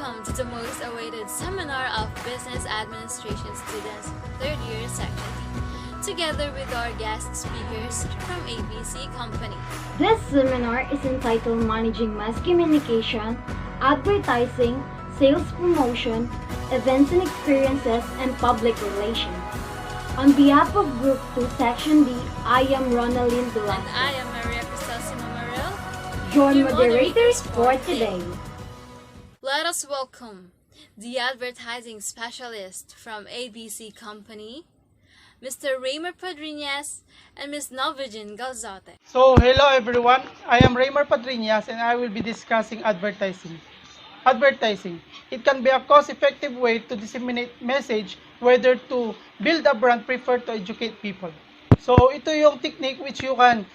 Welcome to the most awaited seminar of Business Administration students, third year Section D, together with our guest speakers from ABC Company. This seminar is entitled Managing Mass Communication, Advertising, Sales Promotion, Events and Experiences, and Public Relations. On behalf of Group 2 Section D, I am Ronaldine And Duarte, I am Maria Cristal Simamaril, your your moderators for today. Let us welcome the advertising specialist from ABC Company, Mr. Raymer Padrinas and Ms. Novigin Galzote. So, hello everyone. I am Raymer Padrinas and I will be discussing advertising. Advertising. It can be a cost-effective way to disseminate message whether to build a brand prefer to educate people. So, ito yung technique which you can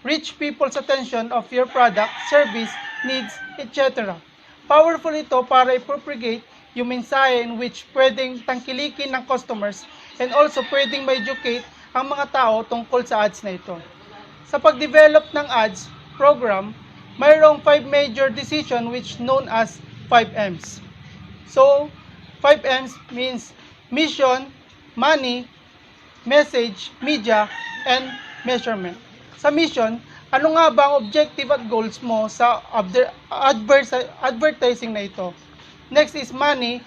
reach people's attention of your product, service, needs, etc. Powerful ito para i-propagate yung mensahe in which pwedeng tangkilikin ng customers and also pwedeng ma-educate ang mga tao tungkol sa ads na ito. Sa pag-develop ng ads program, mayroong 5 major decision which known as 5Ms. So, 5Ms means mission, money, message, media, and measurement. Sa mission, ano nga ba ang objective at goals mo sa advertising na ito? Next is money.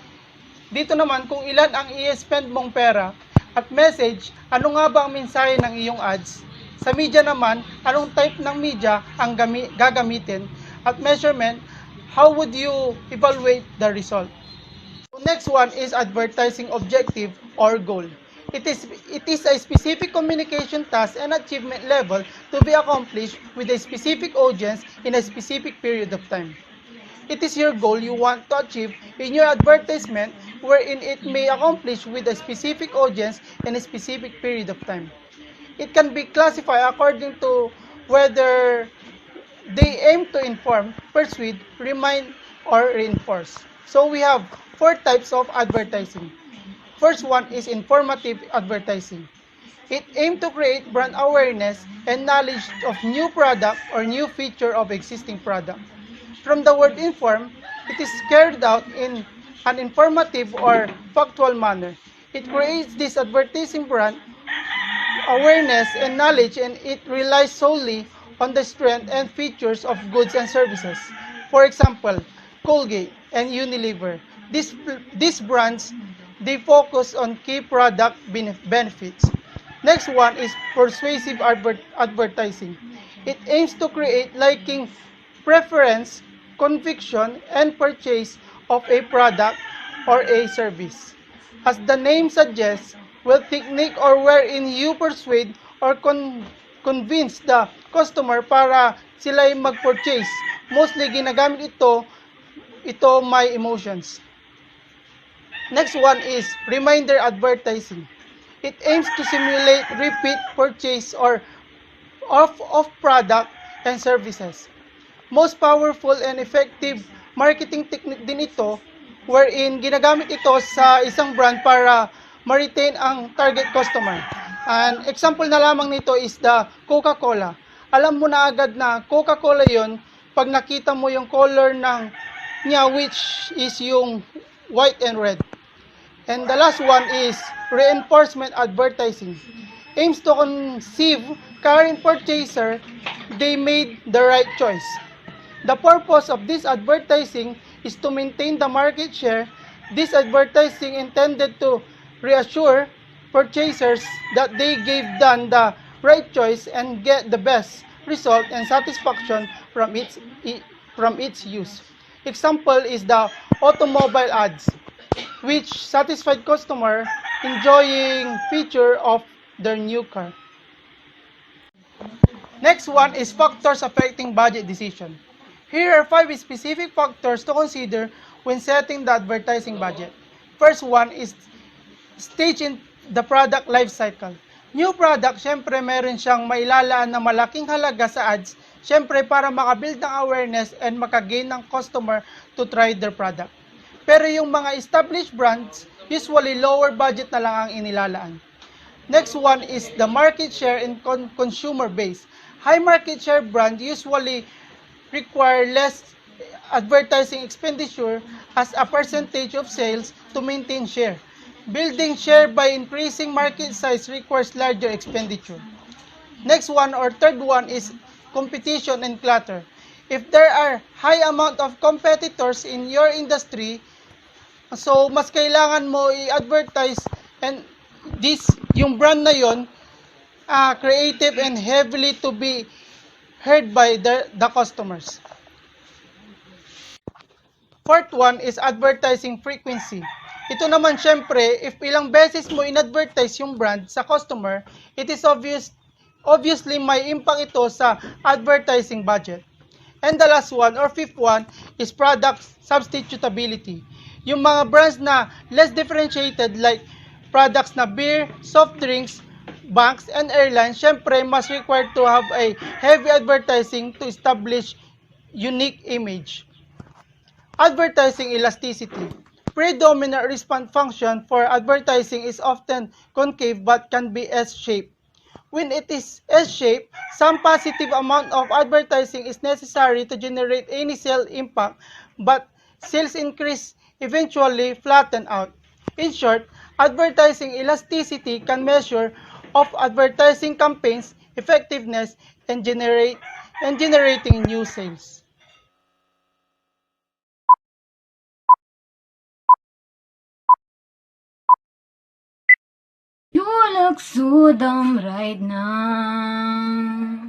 Dito naman kung ilan ang i-spend mong pera. At message, ano nga ba ang mensahe ng iyong ads? Sa media naman, anong type ng media ang gagamitin? At measurement, how would you evaluate the result? So next one is advertising objective or goal. It is a specific communication task and achievement level to be accomplished with a specific audience in a specific period of time. It is your goal you want to achieve in your advertisement wherein it may accomplish with a specific audience in a specific period of time. It can be classified according to whether they aim to inform, persuade, remind, or reinforce. So we have 4 types of advertising. First one is informative advertising. It aims to create brand awareness and knowledge of new product or new feature of existing product. From the word inform, it is carried out in an informative or factual manner. It creates this advertising brand awareness and knowledge, and it relies solely on the strength and features of goods and services. For example, Colgate and Unilever. These brands, they focus on key product benefits. Next one is persuasive advertising. It aims to create liking, preference, conviction, and purchase of a product or a service. As the name suggests, will technique or wherein you persuade or convince the customer para sila ay mag-purchase. Mostly ginagamit ito may emotions. Next one is reminder advertising. It aims to simulate repeat purchase or of product and services. Most powerful and effective marketing technique din ito wherein ginagamit ito sa isang brand para ma-retain ang target customer. An example na lamang nito is the Coca-Cola. Alam mo na agad na Coca-Cola yon pag nakita mo yung color niya which is yung white and red. And the last one is reinforcement advertising. Aims to conceive current purchaser they made the right choice. The purpose of this advertising is to maintain the market share. This advertising intended to reassure purchasers that they gave done the right choice and get the best result and satisfaction from its use. Example is the automobile ads, which satisfied customer enjoying feature of their new car. Next one is factors affecting budget decision. Here are 5 specific factors to consider when setting the advertising budget. First one is stage in the product life cycle. New product, syempre meron siyang mailalaan na malaking halaga sa ads, syempre para makabuild ng awareness and makagain ng customer to try their product. Pero yung mga established brands, usually lower budget na lang ang inilalaan. Next one is the market share and consumer base. High market share brand usually require less advertising expenditure as a percentage of sales to maintain share. Building share by increasing market size requires larger expenditure. Next one or third one is competition and clutter. If there are high amount of competitors in your industry, so mas kailangan mo i-advertise and yung brand na yon creative and heavily to be heard by the customers. Fourth one is advertising frequency. Ito naman syempre, if ilang beses mo in-advertise yung brand sa customer, it is obviously may impact ito sa advertising budget. And the last one or fifth one is product substitutability. Yung mga brands na less differentiated like products na beer, soft drinks, banks, and airlines, syempre mas required to have a heavy advertising to establish unique image. Advertising elasticity. Predominant response function for advertising is often concave but can be S-shaped. When it is S-shaped, some positive amount of advertising is necessary to generate any sales impact, but sales increase eventually flatten out. In short, advertising elasticity can measure of advertising campaigns effectiveness and generating new sales. You look so dumb right now,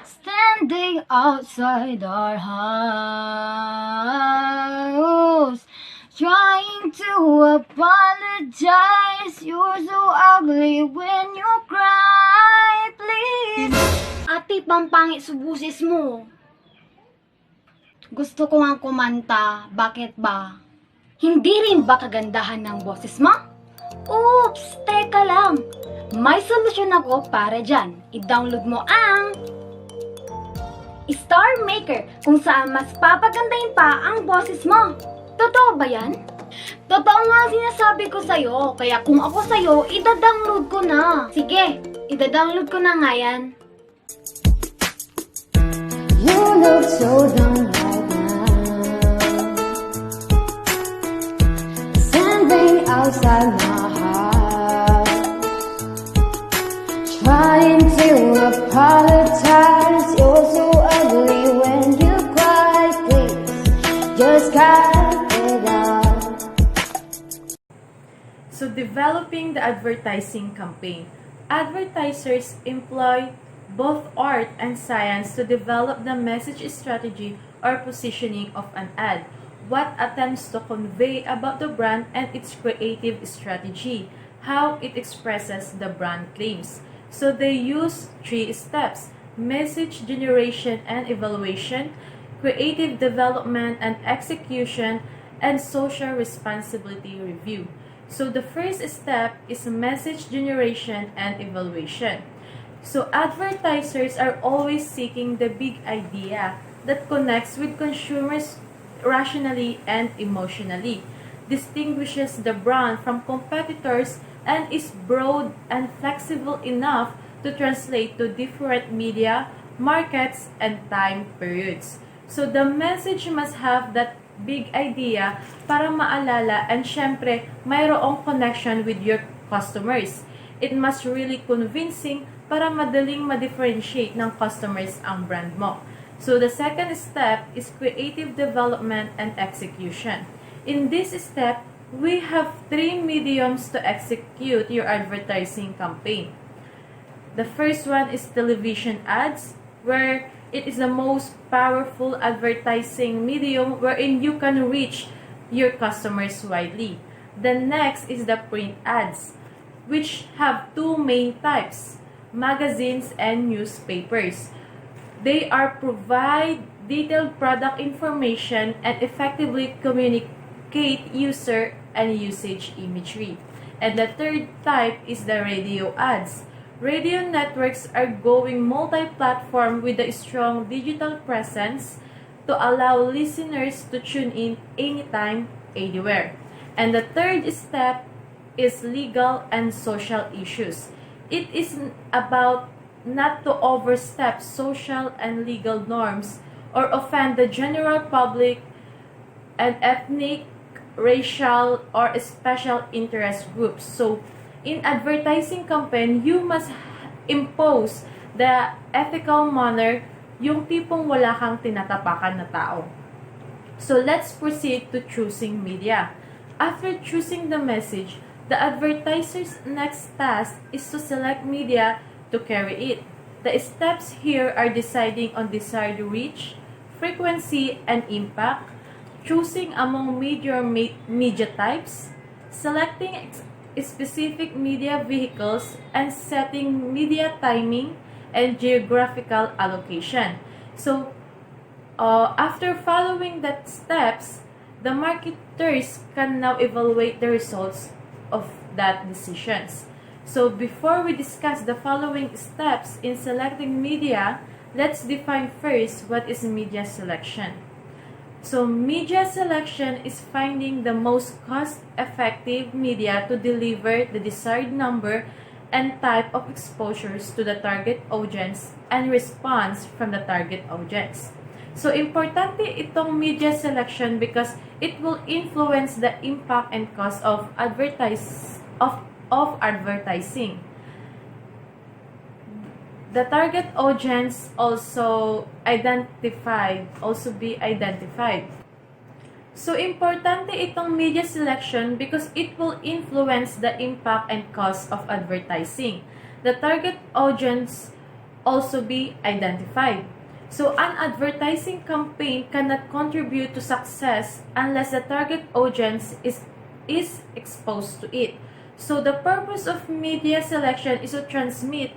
standing outside our house, trying to apologize. You're so ugly when you cry, please. Ate, pampangit sa busis mo. Gusto ko nga kumanta, bakit ba? Hindi rin ba kagandahan ng boses mo? Oops, teka lang. May solusyon ako para dyan. I-download mo ang Star Maker kung saan mas papagandahin pa ang boses mo. Totoo ba yan? Totoo nga sinasabi ko sa'yo. Kaya kung ako sa'yo, ida-download ko na. Sige, ida-download ko na nga yan. You look so dumb right now, standing outside my house, trying to apologize. You're so ugly when you cry, please just cut it out. So developing the advertising campaign. Advertisers employ both art and science to develop the message strategy or positioning of an ad. What attempts to convey about the brand and its creative strategy, how it expresses the brand claims. So they use 3 steps: message generation and evaluation, creative development and execution, and social responsibility review. So the first step is message generation and evaluation. So advertisers are always seeking the big idea that connects with consumers rationally and emotionally, distinguishes the brand from competitors, and is broad and flexible enough to translate to different media, markets, and time periods. So the message must have that big idea para maalala and syempre mayroong connection with your customers. It must really convincing para madaling ma-differentiate ng customers ang brand mo. So the second step is creative development and execution. In this step, we have 3 mediums to execute your advertising campaign. The first one is television ads, where it is the most powerful advertising medium wherein you can reach your customers widely. The next is the print ads, which have 2 main types: magazines and newspapers. They are provide detailed product information and effectively communicate user and usage imagery. And the third type is the radio ads. Radio networks are going multi-platform with a strong digital presence to allow listeners to tune in anytime, anywhere. And the third step is legal and social issues. It is about not to overstep social and legal norms or offend the general public and ethnic, racial, or special interest groups. So, in advertising campaign, you must impose the ethical manner, yung tipong wala kang tinatapakan na tao. So, let's proceed to choosing media. After choosing the message, the advertiser's next task is to select media to carry it. The steps here are deciding on desired reach, frequency, and impact, choosing among major media types, selecting specific media vehicles, and setting media timing and geographical allocation. So, after following that steps, the marketers can now evaluate the results of that decisions. So before we discuss the following steps in selecting media, let's define first what is media selection. So media selection is finding the most cost-effective media to deliver the desired number and type of exposures to the target audience and response from the target audience. So, importante itong media selection because it will influence the impact and cost of advertising. The target audience also be identified. So, importante itong media selection because it will influence the impact and cost of advertising. The target audience also be identified. So, an advertising campaign cannot contribute to success unless the target audience is exposed to it. So, the purpose of media selection is to transmit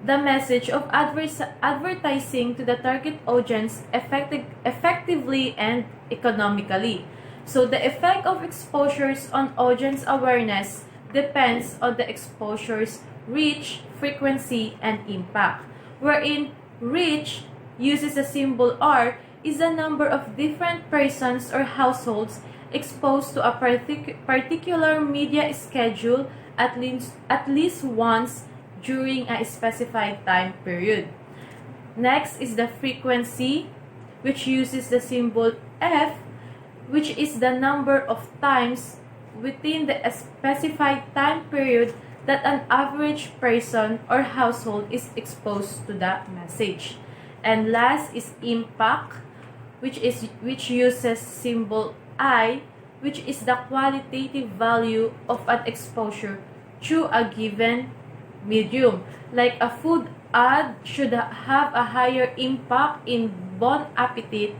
the message of advertising to the target audience effectively and economically. So, the effect of exposures on audience awareness depends on the exposure's reach, frequency, and impact, wherein reach uses the symbol R is the number of different persons or households exposed to a particular media schedule at least once during a specified time period. Next is the frequency, which uses the symbol F, which is the number of times within the specified time period that an average person or household is exposed to that message. And last is impact, which uses symbol I, which is the qualitative value of an exposure to a given medium. Like a food ad should have a higher impact in Bon Appetit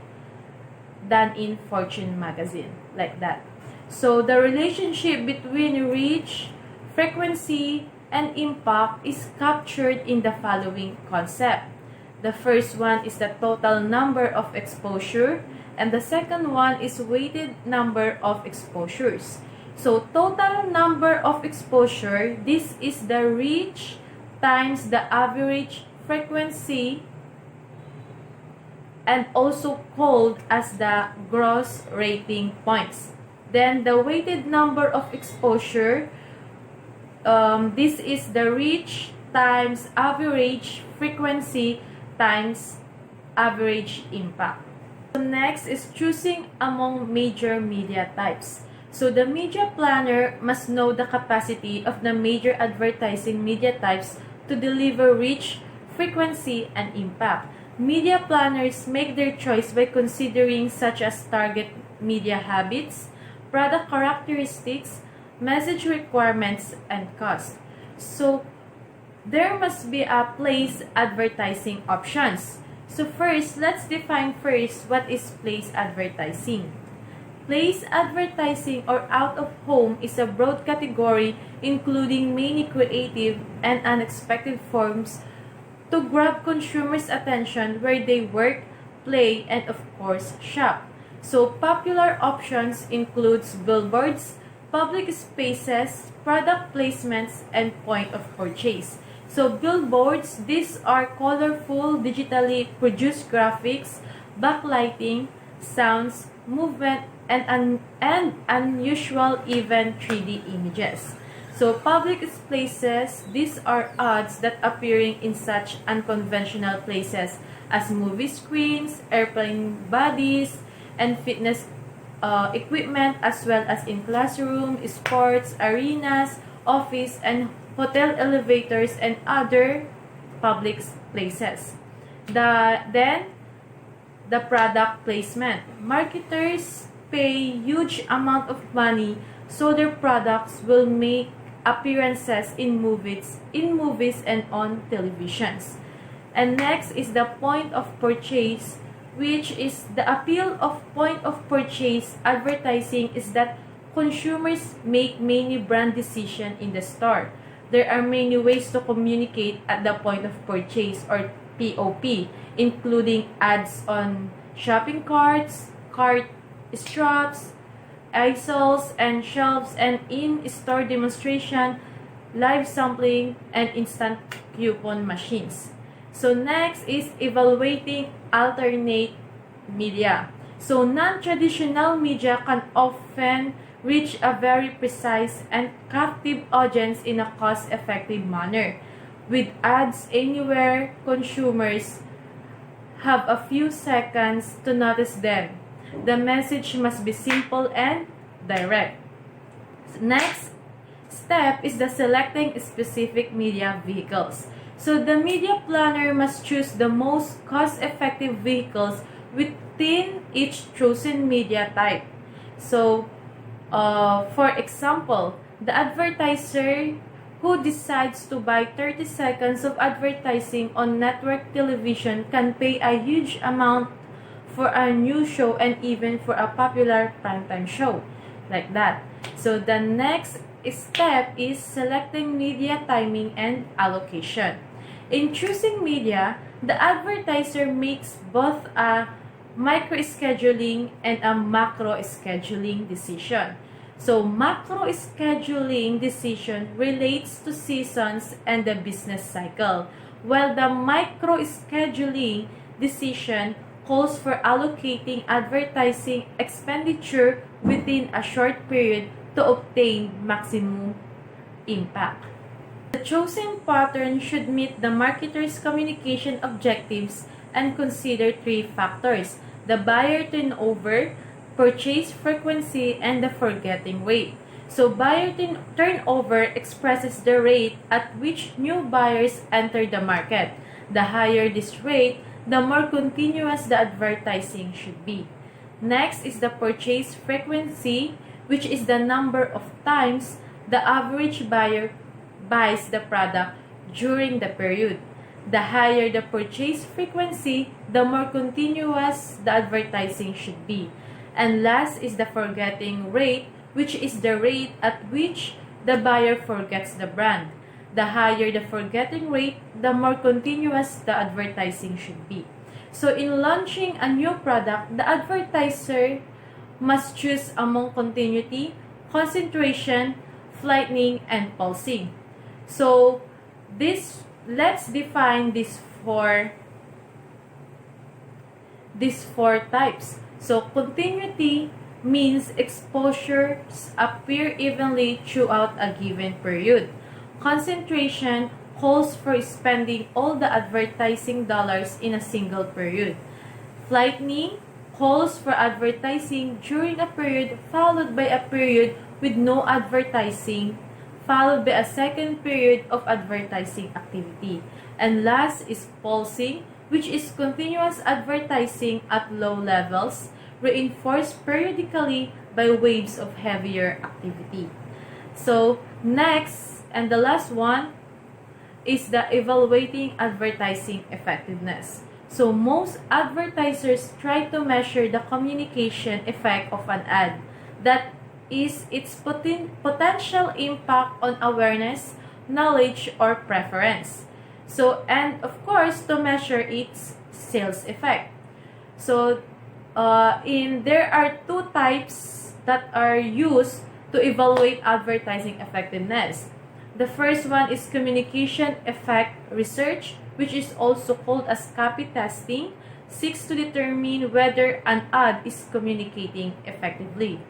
than in Fortune magazine, like that. So the relationship between reach, frequency, and impact is captured in the following concept. The first one is the total number of exposure, and the second one is weighted number of exposures. So, total number of exposure, this is the reach times the average frequency, and also called as the gross rating points. Then, the weighted number of exposure, this is the reach times average frequency times average impact. So next is choosing among major media types. So the media planner must know the capacity of the major advertising media types to deliver reach, frequency, and impact. Media planners make their choice by considering such as target media habits, product characteristics, message requirements, and cost. So there must be a place advertising options. So first, let's define first what is place advertising. Place advertising or out of home is a broad category including many creative and unexpected forms to grab consumers' attention where they work, play, and of course shop. So popular options includes billboards, public spaces, product placements, and point of purchase. So billboards, these are colorful, digitally produced graphics, backlighting, sounds, movement, and unusual even 3D images. So public places, these are ads that appearing in such unconventional places as movie screens, airplane bodies, and fitness equipment, as well as in classroom, sports, arenas, office, and hotel elevators and other public places. Then the product placement. Marketers pay huge amount of money so their products will make appearances in movies and on televisions. And next is the point of purchase, which is the appeal of point of purchase advertising is that consumers make many brand decisions in the store. There are many ways to communicate at the point of purchase or POP, including ads on shopping carts, cart straps, aisles and shelves, and in-store demonstration, live sampling, and instant coupon machines. So next is evaluating alternate media. So non-traditional media can often reach a very precise and captive audience in a cost-effective manner. With ads anywhere, consumers have a few seconds to notice them. The message must be simple and direct. Next step is the selecting specific media vehicles. So the media planner must choose the most cost-effective vehicles within each chosen media type. So, for example, the advertiser who decides to buy 30 seconds of advertising on network television can pay a huge amount for a new show and even for a popular primetime show, like that. So the next step is selecting media timing and allocation. In choosing media, the advertiser makes both a micro-scheduling and a macro-scheduling decision. So macro-scheduling decision relates to seasons and the business cycle, while the micro-scheduling decision calls for allocating advertising expenditure within a short period to obtain maximum impact. The chosen pattern should meet the marketer's communication objectives and consider three factors: the buyer turnover, purchase frequency, and the forgetting rate. So buyer turnover expresses the rate at which new buyers enter the market. The higher this rate, the more continuous the advertising should be. Next is the purchase frequency, which is the number of times the average buyer buys the product during the period. The higher the purchase frequency, the more continuous the advertising should be. And last is the forgetting rate, which is the rate at which the buyer forgets the brand. The higher the forgetting rate, the more continuous the advertising should be. So in launching a new product, the advertiser must choose among continuity, concentration, flightening, and pulsing. So let's define these four types. So continuity means exposures appear evenly throughout a given period. Concentration calls for spending all the advertising dollars in a single period. Flightening calls for advertising during a period followed by a period with no advertising, followed by a second period of advertising activity. And last is pulsing, which is continuous advertising at low levels, reinforced periodically by waves of heavier activity. So next, and the last one, is the evaluating advertising effectiveness. So most advertisers try to measure the communication effect of an ad. That is its potential impact on awareness, knowledge, or preference. So, and of course, to measure its sales effect. So, there are two types that are used to evaluate advertising effectiveness. The first one is communication effect research, which is also called as copy testing, seeks to determine whether an ad is communicating effectively.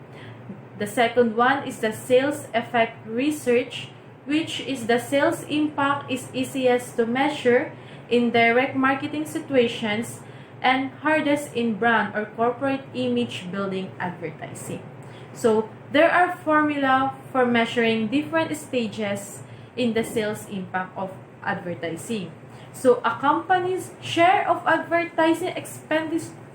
The second one is the sales effect research, which is the sales impact is easiest to measure in direct marketing situations and hardest in brand or corporate image building advertising. So, there are formula for measuring different stages in the sales impact of advertising. So, a company's share of advertising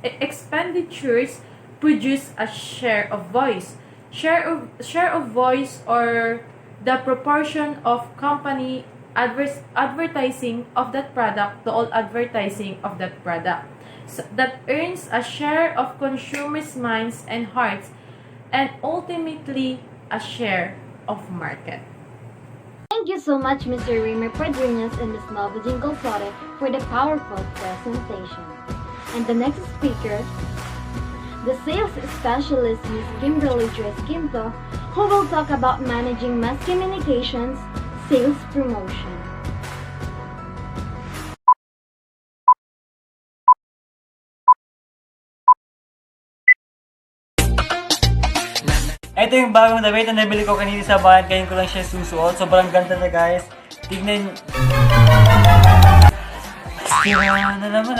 expenditures produce a share of voice. Share of voice, or the proportion of company advertising of that product to all advertising of that product. So, that earns a share of consumers' minds and hearts, and ultimately a share of market. Thank you so much, Mr. Remer Pedrinas and Ms. Nova Jingle Flore for the powerful presentation. And the next speaker, the sales specialist, Ms. Kimberly Tres-Quinto, who will talk about managing mass communications, sales promotion. Ito yung bagong damit na nabili ko kanina sa bayan. Ngayon ko lang siya susuot. Sobrang ganda na, guys. Tignan. Sira na naman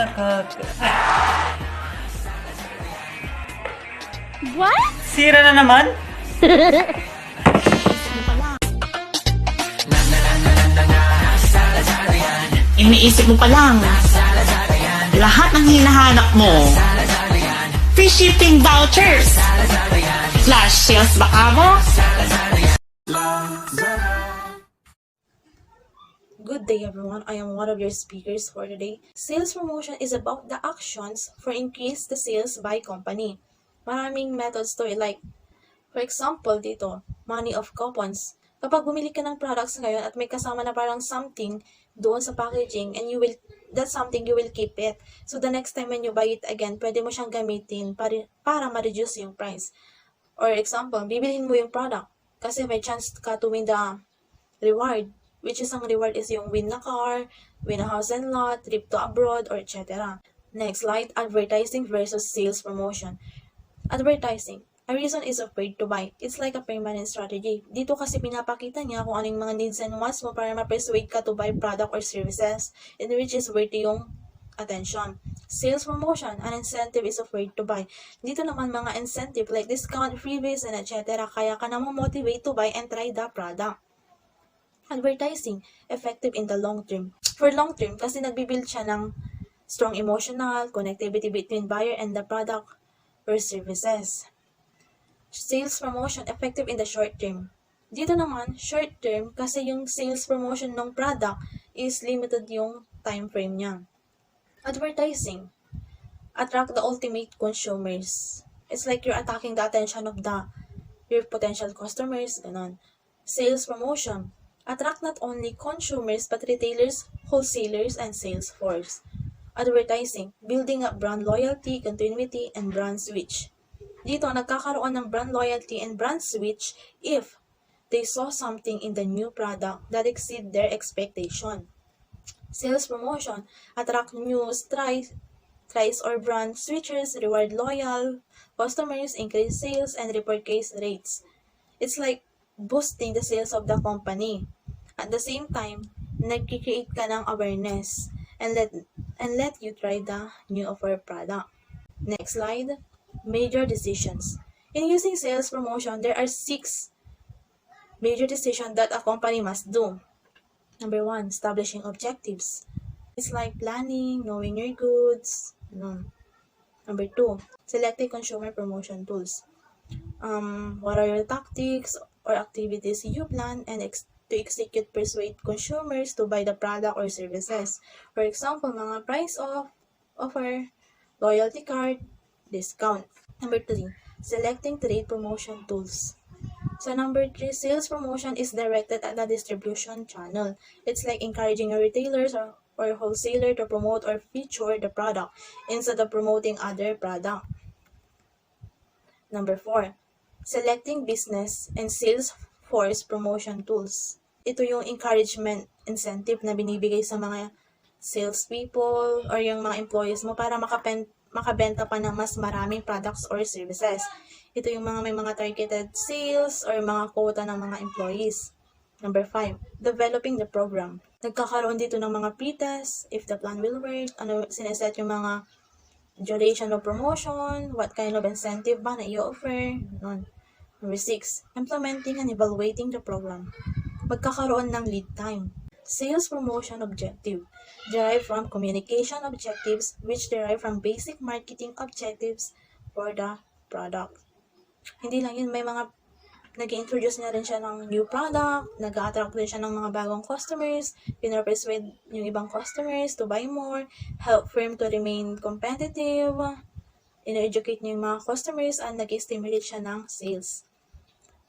What? Sira na naman? Iniisip mo pa lang, lahat ng hinahanap mo, free shipping vouchers, flash sales baka mo? Good day everyone, I am one of your speakers for today. Sales promotion is about the actions for increase the sales by company. Maraming methods to it, like for example dito, money of coupons. Kapag bumili ka ng products ngayon at may kasama na parang something doon sa packaging, and that's something you will keep it. So the next time when you buy it again, pwede mo siyang gamitin para ma-reduce yung price. Or example, bibilhin mo yung product kasi may chance ka to win the reward, which is ang reward is yung win na car, win a house and lot, trip to abroad, or etc. Next slide, advertising versus sales promotion. Advertising. A reason is afraid to buy. It's like a permanent strategy. Dito kasi pinapakita niya kung anong mga needs and wants mo para ma-persuade ka to buy product or services, in which is worthy yung attention. Sales promotion, an incentive is afraid to buy. Dito naman mga incentive like discount, freebies, and etc. Kaya ka namang motivate to buy and try the product. Advertising, effective in the long term. For long term, kasi nagbibuild siya ng strong emotional connectivity between buyer and the product or services. Sales promotion, effective in the short term. Dito naman, short term, kasi yung sales promotion ng product is limited yung time frame niya. Advertising, attract the ultimate consumers. It's like you're attacking the attention of your potential customers, ganon. Sales promotion, attract not only consumers but retailers, wholesalers, and sales force. Advertising, building up brand loyalty, continuity, and brand switch. Dito, nagkakaroon ng brand loyalty and brand switch if they saw something in the new product that exceed their expectation. Sales promotion, attract news, tries or brand switchers, reward loyal customers, increase sales, and report case rates. It's like boosting the sales of the company. At the same time, nag-create ka ng awareness and let you try the new offer product. Next slide. Major decisions. In using sales promotion, there are 6 major decisions that a company must do. Number 1, establishing objectives. It's like planning, knowing your goods. Number 2, selecting consumer promotion tools. What are your tactics or activities you plan and to execute persuade consumers to buy the product or services? For example, mga price off, offer, loyalty card, discount. Number 3, selecting trade promotion tools. So number 3, sales promotion is directed at the distribution channel. It's like encouraging your retailers or wholesaler to promote or feature the product instead of promoting other product. Number 4, selecting business and sales force promotion tools. Ito yung encouragement incentive na binibigay sa mga salespeople or yung mga employees mo para makabenta pa ng mas maraming products or services. Ito yung mga may mga targeted sales or mga quota ng mga employees. Number 5, developing the program. Nagkakaroon dito ng mga pre-tests, if the plan will work, sineset yung mga duration of promotion, what kind of incentive ba na i-offer, ganun. Number 6, implementing and evaluating the program. Magkakaroon ng lead time. Sales promotion objective, derived from communication objectives which derive from basic marketing objectives for the product. Hindi lang yun, may mga nag-introduce na rin siya ng new product, nag-attract din siya ng mga bagong customers, pinapersuade yung ibang customers to buy more, help firm to remain competitive, in-educate niya yung mga customers, and nag-stimulate siya ng sales.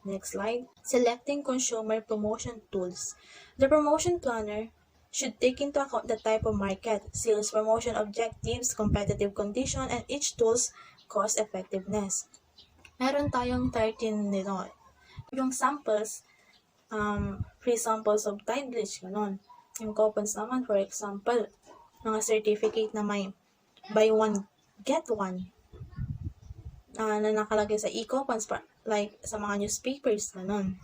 Next slide. Selecting consumer promotion tools. The promotion planner should take into account the type of market, sales promotion objectives, competitive condition, and each tool's cost effectiveness. Meron tayong 13 nito. Yung samples, free samples of Tide Bleach, ganun. Yung coupons naman, for example, mga certificate na may buy one, get one, na nakalagay sa e-coupons, like sa mga newspapers, ganun.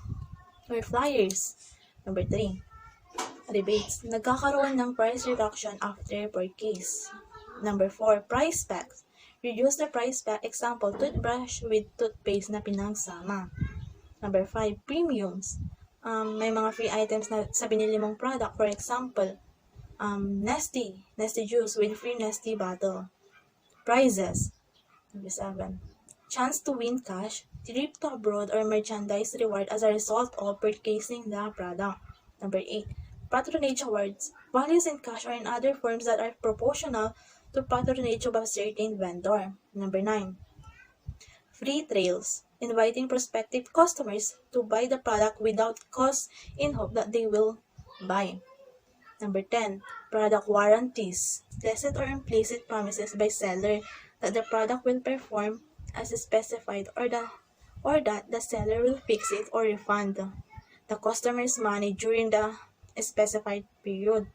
Or flyers. Number 3, rebates. Nagkakaroon ng price reduction after purchase. Number 4, price packs. Reduce the price pack, example, toothbrush with toothpaste na pinagsama. Number 5, premiums. May mga free items na sa binili mong product. For example, Nesty juice with free Nesty bottle. Prizes. Number 7, chance to win cash, trip to abroad, or merchandise reward as a result of purchasing the product. Number 8, patronage awards. Values in cash or in other forms that are proportional to patronage of a certain vendor. Number 9, free trails. Inviting prospective customers to buy the product without cost in hope that they will buy. Number 10, product warranties. Tacit or implicit promises by seller that the product will perform as specified or that the seller will fix it or refund the customer's money during the specified period.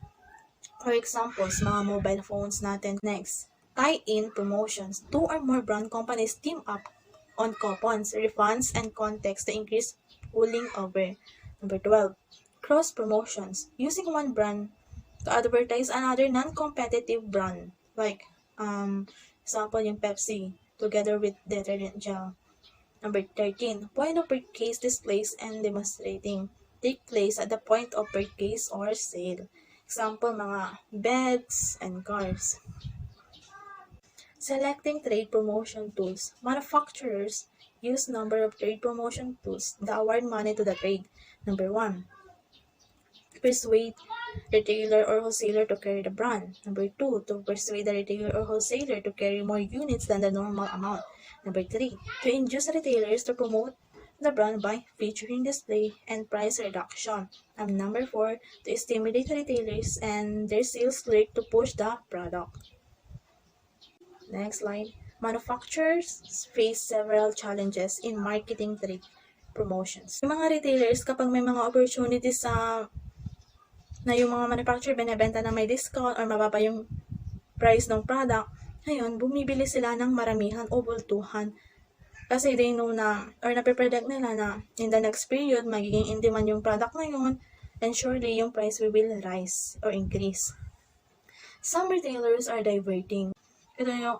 For example, mga mobile phones natin. Next, tie-in promotions. 2 or more brand companies team up on coupons, refunds, and context to increase pulling over. Number 12, cross promotions. Using one brand to advertise another non-competitive brand. Like, example, yung Pepsi, together with detergent gel. Number 13, point of purchase displays and demonstrating. Take place at the point of purchase or sale. Example, mga beds and cars. Selecting trade promotion tools. Manufacturers use number of trade promotion tools that award money to the trade. Number 1, persuade retailer or wholesaler to carry the brand. Number 2, to persuade the retailer or wholesaler to carry more units than the normal amount. Number 3, to induce retailers to promote the brand by featuring display and price reduction. And number 4, to stimulate retailers and their sales clerk to push the product. Next slide. Manufacturers face several challenges in marketing trade promotions. Yung mga retailers, kapag may mga opportunities na yung mga manufacturer binibenta na may discount or mababa yung price ng product, ngayon, bumibili sila ng maramihan o bultuhan. Kasi they know na, or napipredict nila na in the next period, magiging in demand yung product na yun, and surely yung price will rise or increase. Some retailers are diverting. Ito yung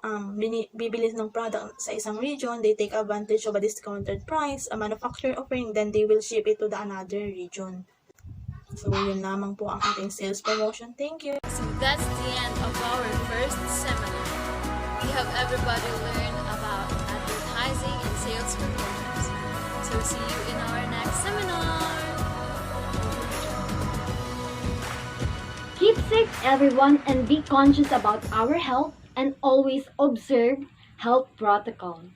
bibili ng product sa isang region, they take advantage of a discounted price, a manufacturer offering, then they will ship it to the another region. So, yun lamang po ang ating sales promotion. Thank you! So that's the end of our first seminar. We have everybody learned about advertising and sales promotions. So see you in our next seminar! Keep safe, everyone, and be conscious about our health and always observe health protocols.